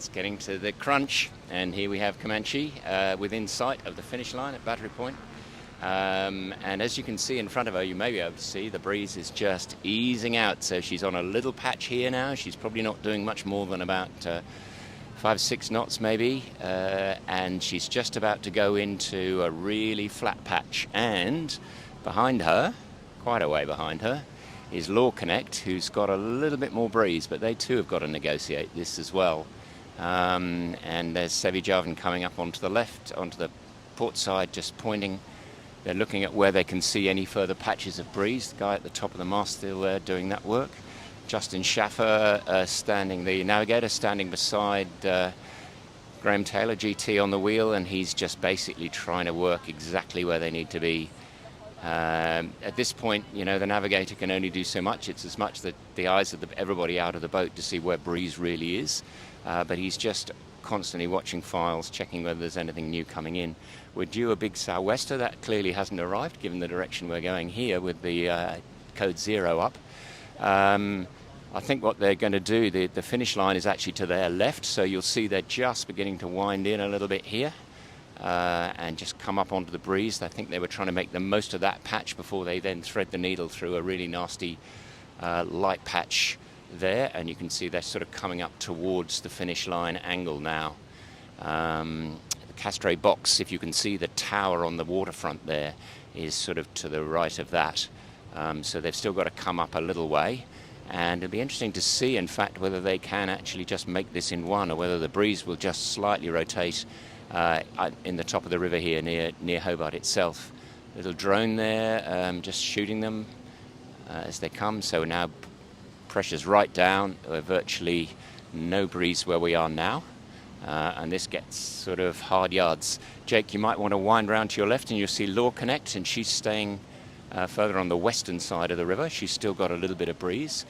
It's getting to the crunch, and here we have Comanche within sight of the finish line at Battery Point. And as you can see in front of her, you may be able to see the breeze is just easing out. So she's on a little patch here now. She's probably not doing much more than about 5-6 knots maybe, and she's just about to go into a really flat patch. And behind her, quite a way behind her, is LawConnect, who's got a little bit more breeze, but they too have got to negotiate this as well. And there's Sevijavan coming up onto the left, onto the port side, just pointing. They're looking at where they can see any further patches of breeze. The guy at the top of the mast still there doing that work. Justin Schaffer, the navigator, standing beside Graham Taylor, GT on the wheel, and he's just basically trying to work exactly where they need to be. At this point, you know, the navigator can only do so much. It's as much that the eyes of everybody out of the boat to see where breeze really is, but he's just constantly watching files, checking whether there's anything new coming in. We're due a big sou'wester. That clearly hasn't arrived, given the direction we're going here with the code 0 up. I think what they're going to do, the finish line is actually to their left, so you'll see they're just beginning to wind in a little bit here and just come up onto the breeze. I think they were trying to make the most of that patch before they then thread the needle through a really nasty light patch there, and you can see they're sort of coming up towards the finish line angle now. The Castro box, if you can see the tower on the waterfront there, is sort of to the right of that. So they've still got to come up a little way, and it'll be interesting to see, in fact, whether they can actually just make this in one, or whether the breeze will just slightly rotate in the top of the river here near Hobart itself. Little drone there, just shooting them as they come. So now pressure's right down. We're virtually no breeze where we are now, and this gets sort of hard yards. Jake, you might want to wind round to your left, and you'll see LawConnect, and she's staying further on the western side of the river. She's still got a little bit of breeze.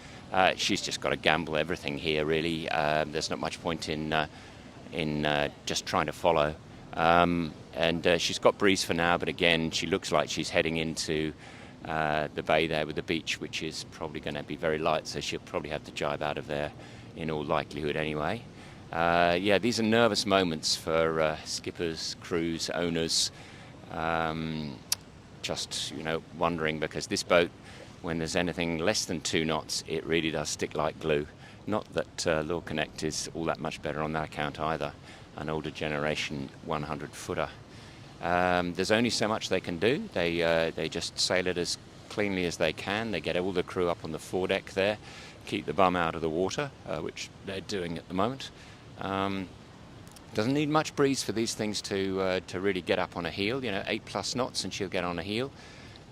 She's just got to gamble everything here, really. There's not much point in just trying to follow. And she's got breeze for now, but again, she looks like she's heading into the bay there with the beach, which is probably going to be very light, so she'll probably have to jibe out of there in all likelihood anyway. Yeah, these are nervous moments for skippers, crews, owners. Just, you know, wondering, because this boat, when there's anything less than 2 knots, it really does stick like glue. Not that LawConnect is all that much better on that account either, an older generation 100-footer. There's only so much they can do. They just sail it as cleanly as they can. They get all the crew up on the foredeck there, keep the bum out of the water, which they're doing at the moment. Doesn't need much breeze for these things to really get up on a heel. You know, 8+ knots and she'll get on a heel.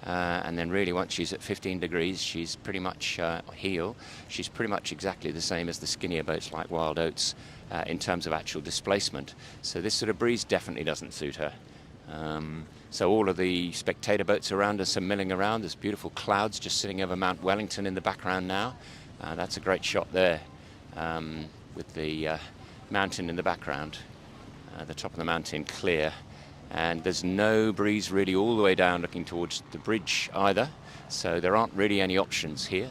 And then really once she's at 15 degrees, she's pretty much heel. She's pretty much exactly the same as the skinnier boats like Wild Oats in terms of actual displacement. So this sort of breeze definitely doesn't suit her. So all of the spectator boats around us are milling around. There's beautiful clouds just sitting over Mount Wellington in the background now. That's a great shot there with the mountain in the background. The top of the mountain clear, and there's no breeze really all the way down looking towards the bridge either, so there aren't really any options here.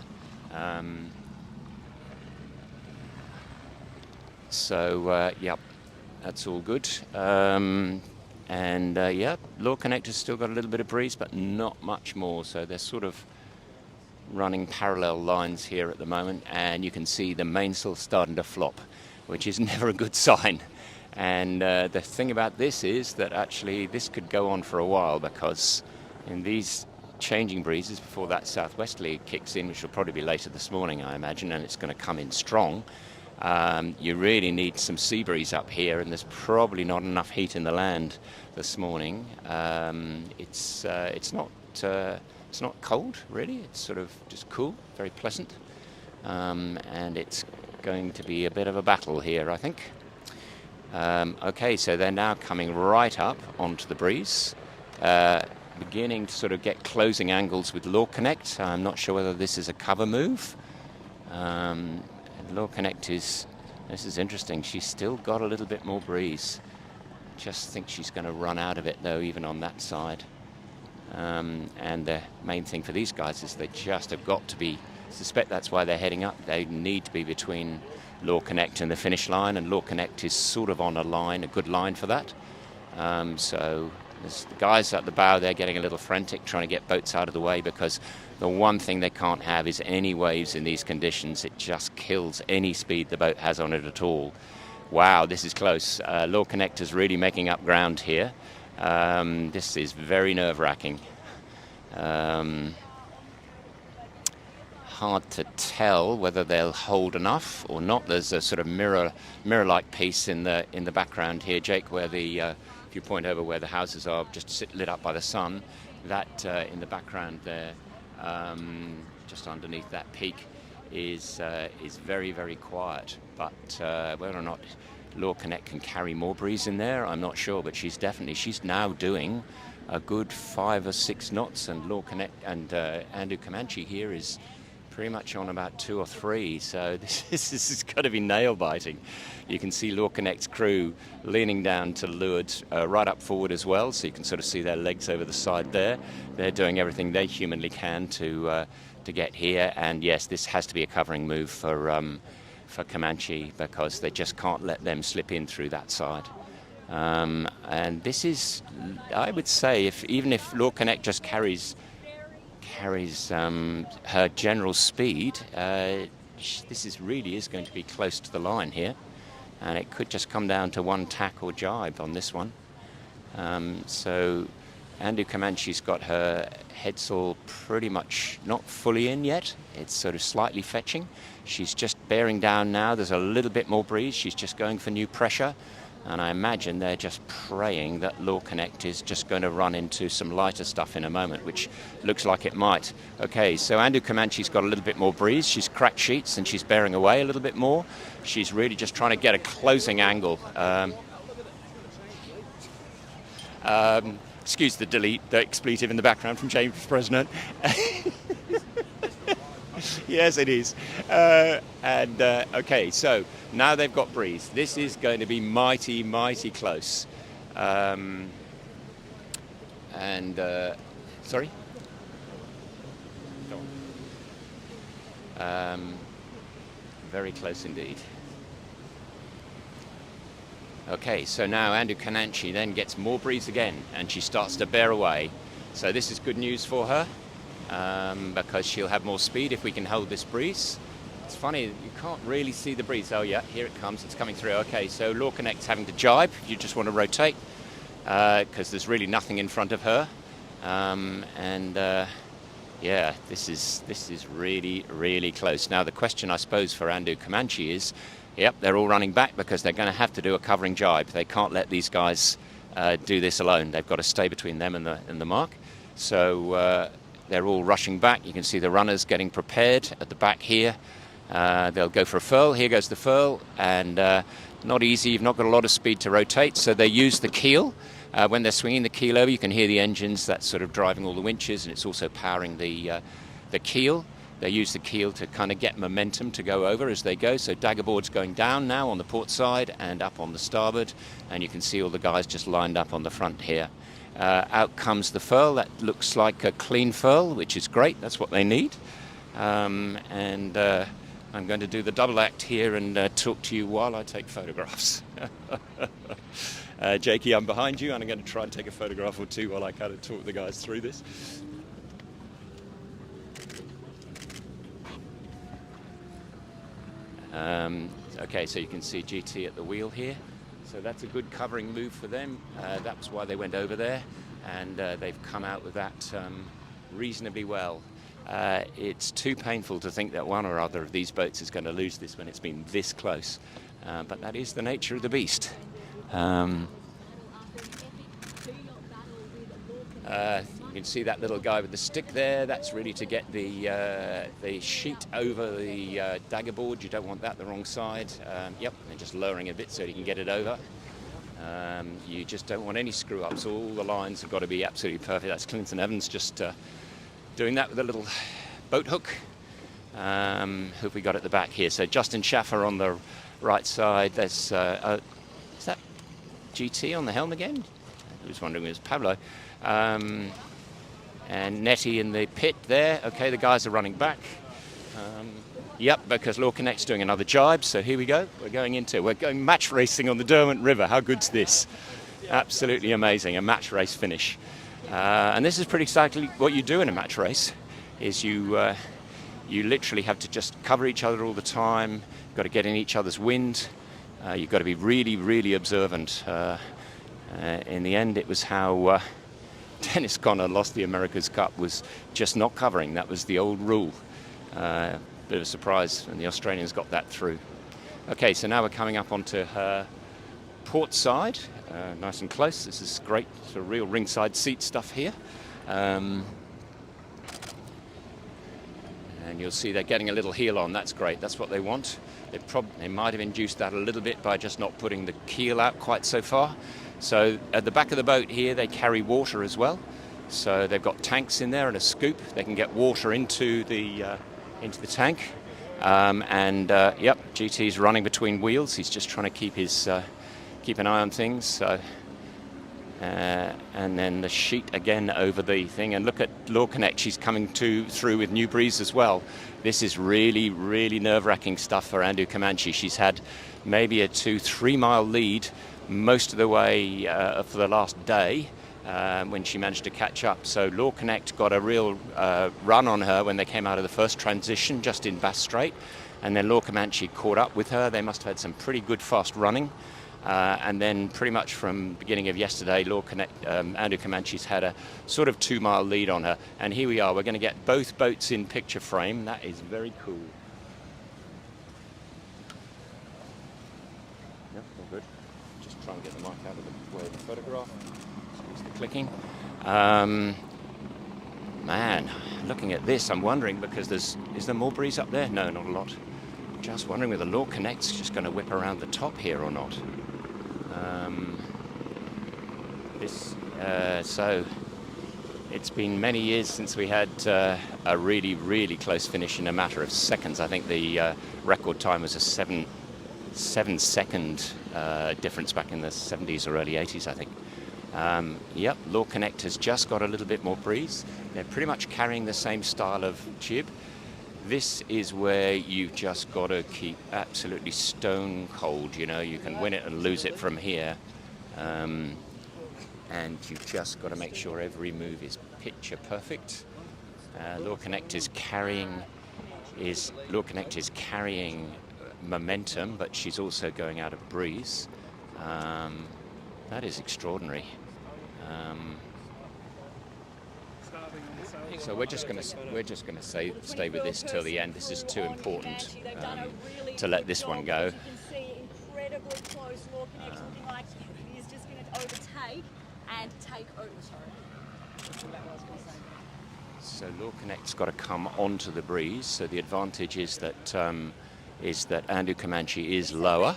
Yep, that's all good. Yeah, LawConnect has still got a little bit of breeze, but not much more, so they're sort of running parallel lines here at the moment, and you can see the mainsail starting to flop, which is never a good sign. And the thing about this is that actually this could go on for a while, because in these changing breezes before that southwesterly kicks in, which will probably be later this morning, I imagine, and it's going to come in strong, you really need some sea breeze up here, and there's probably not enough heat in the land this morning. It's not cold, really. It's sort of just cool, very pleasant, and it's going to be a bit of a battle here, I think. Okay, so they're now coming right up onto the breeze, beginning to sort of get closing angles with LawConnect. I'm not sure whether this is a cover move. LawConnect this is interesting. She's still got a little bit more breeze. Just think she's going to run out of it, though, even on that side. And the main thing for these guys is they just have got to be suspect that's why they're heading up. They need to be between LawConnect and the finish line, and LawConnect is sort of on a line, a good line for that. So there's the guys at the bow, they're getting a little frantic trying to get boats out of the way, because the one thing they can't have is any waves in these conditions. It just kills any speed the boat has on it at all. Wow, this is close. LawConnect is really making up ground here. This is very nerve-wracking. Hard to tell whether they'll hold enough or not. There's a sort of mirror-like piece in the background here, Jake, where the if you point over where the houses are, just lit up by the sun, that in the background there, just underneath that peak, is very, very quiet. But whether or not LawConnect can carry more breeze in there, I'm not sure. But she's now doing a good 5 or 6 knots, and LawConnect and Andoo Comanche here is pretty much on about 2 or 3, so this is going to be nail-biting. You can see LawConnect's crew leaning down to leeward, right up forward as well, so you can sort of see their legs over the side there. They're doing everything they humanly can to get here, and yes, this has to be a covering move for Comanche, because they just can't let them slip in through that side. And this is, I would say, even if LawConnect just carries her general speed, this really is going to be close to the line here, and it could just come down to one tack or jibe on this one. So Andoo Comanche's got her headsail pretty much not fully in yet. It's sort of slightly fetching. She's just bearing down now. There's a little bit more breeze. She's just going for new pressure. And I imagine they're just praying that LawConnect is just going to run into some lighter stuff in a moment, which looks like it might. Okay, so Andoo Comanche's got a little bit more breeze. She's cracked sheets and she's bearing away a little bit more. She's really just trying to get a closing angle. Excuse the expletive in the background from James President. Yes, it is. Okay, so now they've got breeze. This is going to be mighty, mighty close. Sorry? Very close indeed. Okay, so now Andoo Comanche then gets more breeze again, and she starts to bear away. So this is good news for her. Because she'll have more speed if we can hold this breeze. It's funny, you can't really see the breeze. Oh yeah, here it comes, it's coming through. Okay, so LawConnect's having to jibe. You just want to rotate, because there's really nothing in front of her. Yeah, this is really, really close. Now the question, I suppose, for Andoo Comanche is, yep, they're all running back because they're going to have to do a covering jibe. They can't let these guys do this alone. They've got to stay between them and the mark. So they're all rushing back. You can see the runners getting prepared at the back here. They'll go for a furl. Here goes the furl, and not easy. You've not got a lot of speed to rotate, so they use the keel. When they're swinging the keel over, you can hear the engines. That's sort of driving all the winches, and it's also powering the keel. They use the keel to kind of get momentum to go over as they go. So daggerboard's going down now on the port side and up on the starboard, and you can see all the guys just lined up on the front here. Out comes the furl. That looks like a clean furl, which is great. That's what they need. I'm going to do the double act here and talk to you while I take photographs. Jakey, I'm behind you, and I'm going to try and take a photograph or two while I kind of talk the guys through this. Okay, so you can see GT at the wheel here. So that's a good covering move for them. That's why they went over there, and they've come out with that reasonably well. It's too painful to think that one or other of these boats is going to lose this when it's been this close. But that is the nature of the beast. You can see that little guy with the stick there. That's really to get the sheet over the dagger board. You don't want that the wrong side. Yep, and just lowering a bit so you can get it over. You just don't want any screw-ups. All the lines have got to be absolutely perfect. That's Clinton Evans just doing that with a little boat hook. Who have we got at the back here? So Justin Schaffer on the right side. There's is that GT on the helm again? I was wondering if it was Pablo. And Nettie in the pit there. Okay, the guys are running back. Yep, because LawConnect's doing another jibe, so here we go. We're going match racing on the Derwent River. How good's this? Absolutely amazing, a match race finish. And this is pretty exactly what you do in a match race, is you literally have to just cover each other all the time. You've got to get in each other's wind. You've got to be really, really observant. In the end, it was how Dennis Conner lost the America's Cup, was just not covering. That was the old rule. Bit of a surprise, and the Australians got that through. Okay, so now we're coming up onto her port side, nice and close. This is great, sort of real ringside seat stuff here. And you'll see they're getting a little heel on. That's great. That's what they want. They might have induced that a little bit by just not putting the keel out quite so far. So at the back of the boat here, they carry water as well. So they've got tanks in there and a scoop. They can get water into the tank. Yep, GT's running between wheels. He's just trying to keep an eye on things. So, and then the sheet again over the thing. And look at LawConnect. She's coming through with new breeze as well. This is really, really nerve-wracking stuff for Andoo Comanche. She's had maybe a 2-3 mile lead most of the way for the last day. When she managed to catch up. So LawConnect got a real run on her when they came out of the first transition just in Bass Strait, and then Comanche caught up with her. They must have had some pretty good fast running, and then pretty much from the beginning of yesterday, Andoo Comanche's had a sort of 2 mile lead on her, and here we are. We're going to get both boats in picture frame. That is very cool. Yep, all good. Just trying to get the mic out of the way of the photograph. Clicking. Man, looking at this, I'm wondering, because is there more breeze up there? No, not a lot. Just wondering whether LawConnect's just going to whip around the top here or not. So it's been many years since we had a really, really close finish in a matter of seconds. I think the record time was a 7-second difference back in the 70s or early 80s, I think. Yep, LawConnect has just got a little bit more breeze. They're pretty much carrying the same style of jib. This is where you've just got to keep absolutely stone cold. You know, you can win it and lose it from here. And you've just got to make sure every move is picture perfect. LawConnect is carrying momentum, but she's also going out of breeze. That is extraordinary. So we're just going to stay with this till the end. This is too important to let this one go. Incredibly close. LawConnect looking like he's just going to overtake and take over. So LawConnect's got to come onto the breeze. So the advantage is that Andoo Comanche is lower.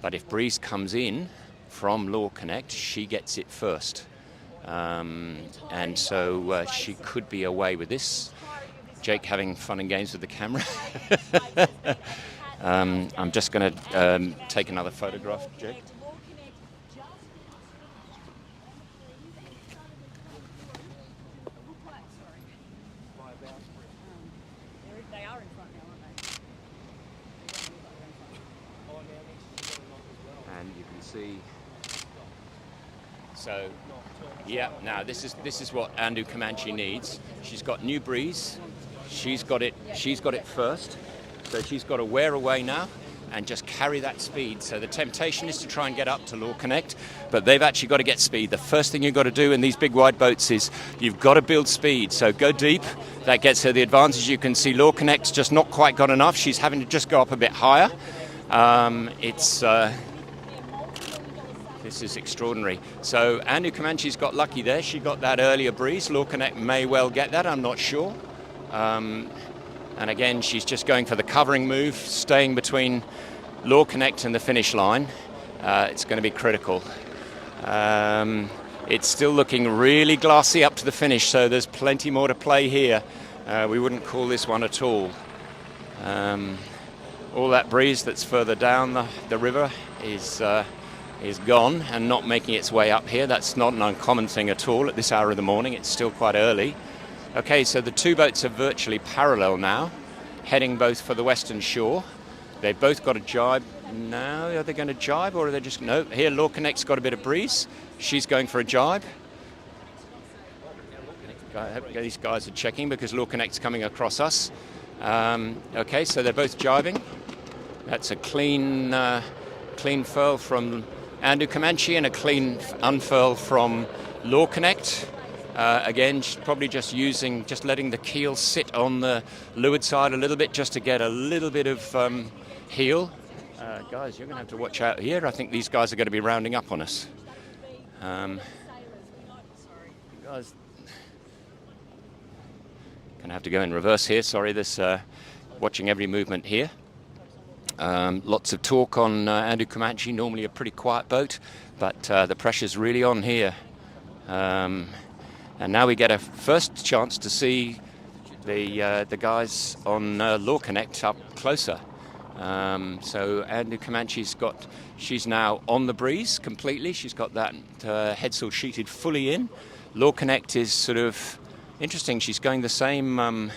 But if breeze comes in from LawConnect, she gets it first, and so she could be away with this. Jake having fun and games with the camera. I'm just going to take another photograph, Jake. They are in front now, aren't they? And you can see. So, yeah. Now this is what Andoo Comanche needs. She's got new breeze. She's got it first. So she's got to wear away now and just carry that speed. So the temptation is to try and get up to LawConnect, but they've actually got to get speed. The first thing you've got to do in these big wide boats is you've got to build speed. So go deep. That gets her the advantage. You can see LawConnect's just not quite got enough. She's having to just go up a bit higher. This is extraordinary. So Andoo Comanche's got lucky there. She got that earlier breeze. LawConnect may well get that. I'm not sure. And again, she's just going for the covering move, staying between LawConnect and the finish line. It's going to be critical. It's still looking really glassy up to the finish, so there's plenty more to play here. We wouldn't call this one at all. All that breeze that's further down the river is is gone and not making its way up here. That's not an uncommon thing at all at this hour of the morning. It's still quite early. Okay, so the two boats are virtually parallel now, heading both for the western shore. They've both got a jibe now. Are they going to jibe, or are they just... No, here LawConnect's got a bit of breeze. She's going for a jibe. These guys are checking because LawConnect's coming across us. Okay, so they're both jibing. That's a clean furl from Andoo Comanche and a clean unfurl from LawConnect. Again, she's probably just letting the keel sit on the leeward side a little bit just to get a little bit of heel. Guys, you're going to have to watch out here. I think these guys are going to be rounding up on us. Guys, going to have to go in reverse here. Sorry, this watching every movement here. Lots of talk on Andoo Comanche, normally a pretty quiet boat, but the pressure's really on here. And now we get a first chance to see the guys on LawConnect up closer. So Andoo Comanche's she's now on the breeze completely. She's got that headsail sheeted fully in. LawConnect is sort of interesting. She's going the same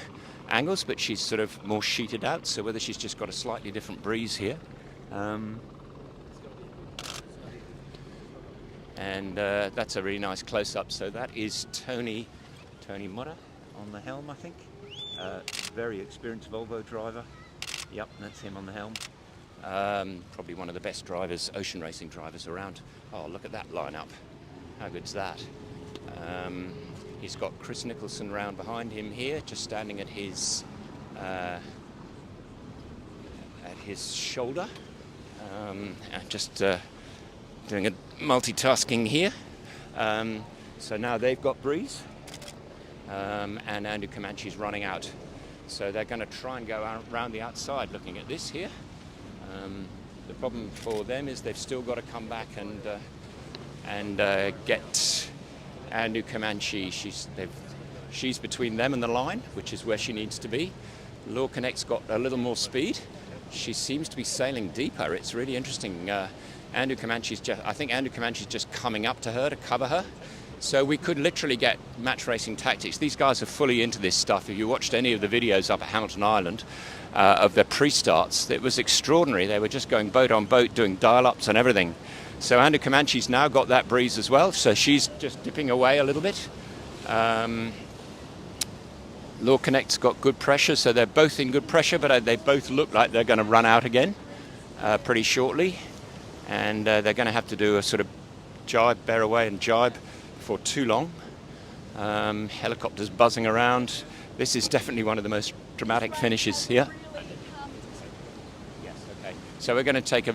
angles, but she's sort of more sheeted out. So whether she's just got a slightly different breeze here. And that's a really nice close-up. So that is Tony Murra on the helm, I think. Very experienced Volvo driver. Yep, that's him on the helm. Probably one of the best drivers, ocean racing drivers around. Oh, look at that lineup. How good's that? He's got Chris Nicholson round behind him here, just standing at his shoulder, and just doing a multitasking here. So now they've got breeze, and Andoo Comanche's running out. So they're going to try and go around the outside looking at this here. The problem for them is they've still got to come back and get Andoo Comanche. She's between them and the line, which is where she needs to be. LawConnect's got a little more speed. She seems to be sailing deeper. It's really interesting. I think Andoo Comanche's just coming up to her to cover her. So we could literally get match racing tactics. These guys are fully into this stuff. If you watched any of the videos up at Hamilton Island of their pre-starts, it was extraordinary. They were just going boat on boat, doing dial-ups and everything. So Andoo Comanche's now got that breeze as well, so she's just dipping away a little bit. LawConnect's got good pressure, so they're both in good pressure, but they both look like they're going to run out again pretty shortly. And they're going to have to do a sort of jibe, bear away and jibe for too long. Helicopters buzzing around. This is definitely one of the most dramatic finishes here. Yes, okay. So we're going to take a